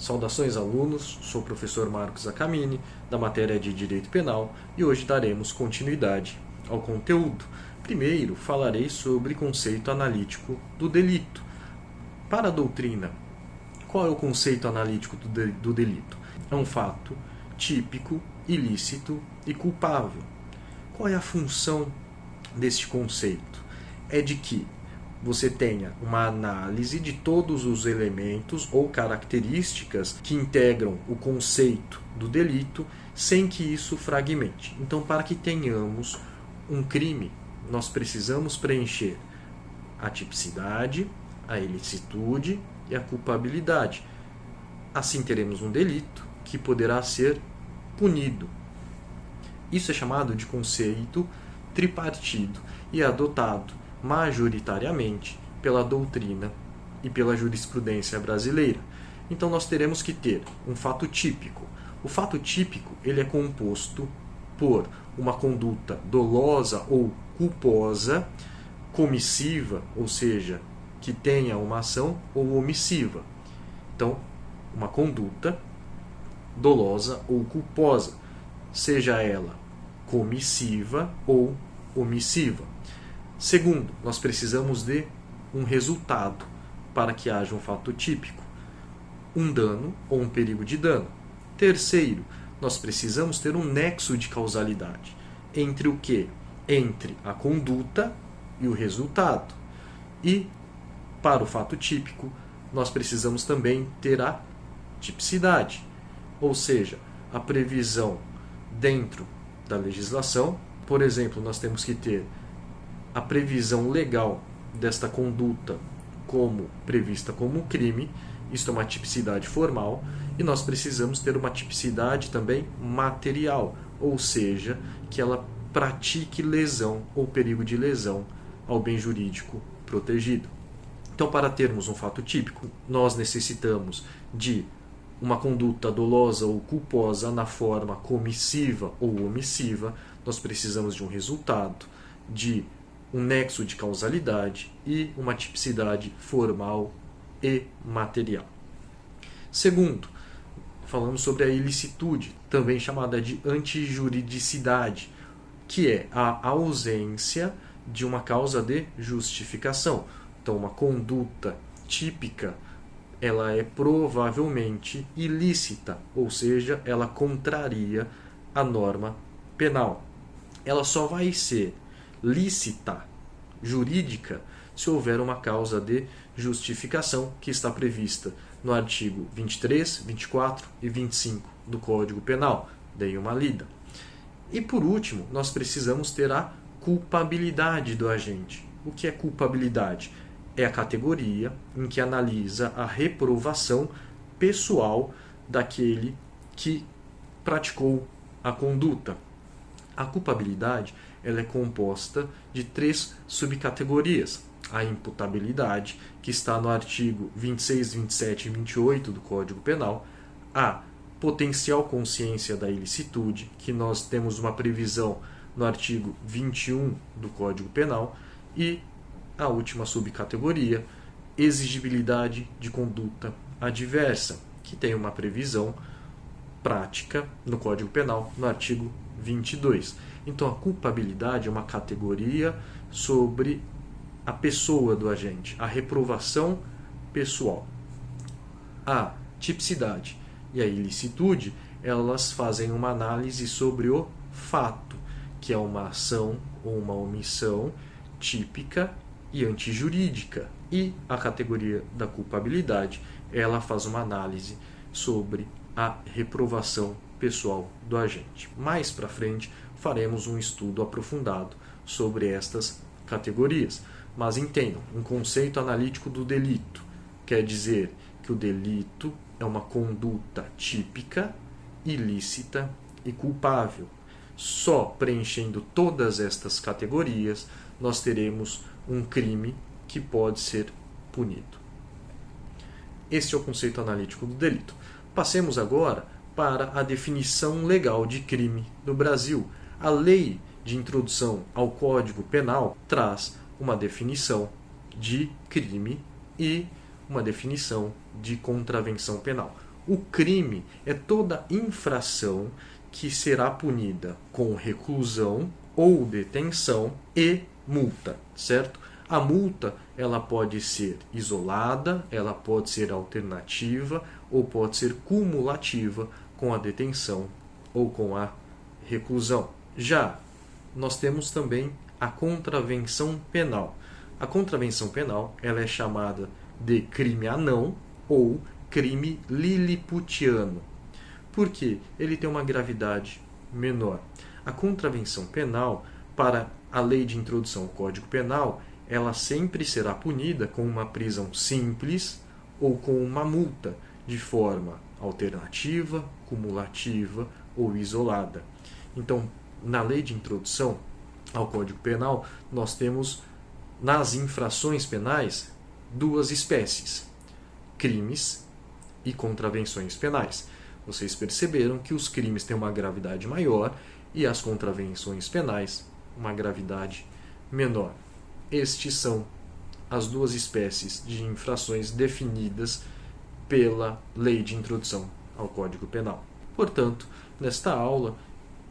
Saudações alunos, sou o professor Marcos Acamini, da matéria de Direito Penal, e hoje daremos continuidade ao conteúdo. Primeiro, falarei sobre conceito analítico do delito. Para a doutrina, qual é o conceito analítico do delito? É um fato típico, ilícito e culpável. Qual é a função deste conceito? É de que você tenha uma análise de todos os elementos ou características que integram o conceito do delito sem que isso fragmente. Então, para que tenhamos um crime, nós precisamos preencher a tipicidade, a ilicitude e a culpabilidade. Assim teremos um delito que poderá ser punido. Isso é chamado de conceito tripartido e é adotado majoritariamente pela doutrina e pela jurisprudência brasileira. Então nós teremos que ter um fato típico. O fato típico ele é composto por uma conduta dolosa ou culposa, comissiva, ou seja, que tenha uma ação, ou omissiva. Então, uma conduta dolosa ou culposa, seja ela comissiva ou omissiva. Segundo, nós precisamos de um resultado para que haja um fato típico, um dano ou um perigo de dano. Terceiro, nós precisamos ter um nexo de causalidade entre o quê? Entre a conduta e o resultado. E, para o fato típico, nós precisamos também ter a tipicidade, ou seja, a previsão dentro da legislação. Por exemplo, nós temos que ter a previsão legal desta conduta como prevista como crime, isto é uma tipicidade formal, e nós precisamos ter uma tipicidade também material, ou seja, que ela pratique lesão ou perigo de lesão ao bem jurídico protegido. Então, para termos um fato típico, nós necessitamos de uma conduta dolosa ou culposa na forma comissiva ou omissiva, nós precisamos de um resultado, de um nexo de causalidade e uma tipicidade formal e material. Segundo, falamos sobre a ilicitude, também chamada de antijuridicidade, que é a ausência de uma causa de justificação. Então, uma conduta típica, ela é provavelmente ilícita, ou seja, ela contraria a norma penal. Ela só vai ser lícita, jurídica, se houver uma causa de justificação que está prevista no artigo 23, 24 e 25 do Código Penal. Dei uma lida. E por último, nós precisamos ter a culpabilidade do agente. O que é culpabilidade? É a categoria em que analisa a reprovação pessoal daquele que praticou a conduta. A culpabilidade ela é composta de 3 subcategorias. A imputabilidade, que está no artigo 26, 27 e 28 do Código Penal. A potencial consciência da ilicitude, que nós temos uma previsão no artigo 21 do Código Penal. E a última subcategoria, exigibilidade de conduta adversa, que tem uma previsão prática no Código Penal, no artigo 22. Então, a culpabilidade é uma categoria sobre a pessoa do agente, a reprovação pessoal. A tipicidade e a ilicitude, elas fazem uma análise sobre o fato, que é uma ação ou uma omissão típica e antijurídica. E a categoria da culpabilidade, ela faz uma análise sobre a reprovação pessoal do agente. Mais para frente faremos um estudo aprofundado sobre estas categorias. Mas entendam, um conceito analítico do delito quer dizer que o delito é uma conduta típica, ilícita e culpável. Só preenchendo todas estas categorias nós teremos um crime que pode ser punido. Este é o conceito analítico do delito. Passemos agora para a definição legal de crime no Brasil. A Lei de Introdução ao Código Penal traz uma definição de crime e uma definição de contravenção penal. O crime é toda infração que será punida com reclusão ou detenção e multa, certo? A multa, ela pode ser isolada, ela pode ser alternativa ou pode ser cumulativa com a detenção ou com a reclusão. Já nós temos também a contravenção penal. A contravenção penal, ela é chamada de crime anão ou crime liliputiano. Por quê? Ele tem uma gravidade menor. A contravenção penal, para a lei de introdução ao Código Penal, ela sempre será punida com uma prisão simples ou com uma multa, de forma alternativa, cumulativa ou isolada. Então, na lei de introdução ao Código Penal, nós temos, nas infrações penais, duas espécies: crimes e contravenções penais. Vocês perceberam que os crimes têm uma gravidade maior e as contravenções penais uma gravidade menor. Estes são as duas espécies de infrações definidas pela Lei de Introdução ao Código Penal. Portanto, nesta aula,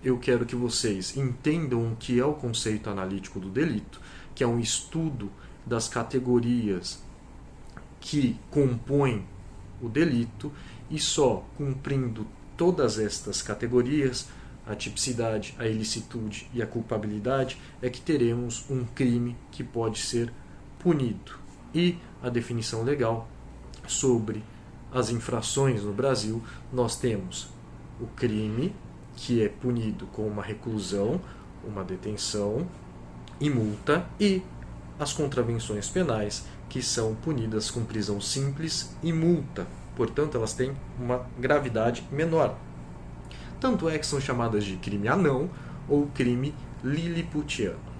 eu quero que vocês entendam o que é o conceito analítico do delito, que é um estudo das categorias que compõem o delito, e só cumprindo todas estas categorias, a tipicidade, a ilicitude e a culpabilidade, é que teremos um crime que pode ser punido. E a definição legal sobre as infrações no Brasil, nós temos o crime, que é punido com uma reclusão, uma detenção e multa, e as contravenções penais, que são punidas com prisão simples e multa. Portanto, elas têm uma gravidade menor. Tanto é que são chamadas de crime anão ou crime liliputiano.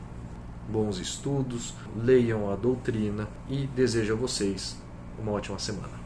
Bons estudos, leiam a doutrina e desejo a vocês uma ótima semana.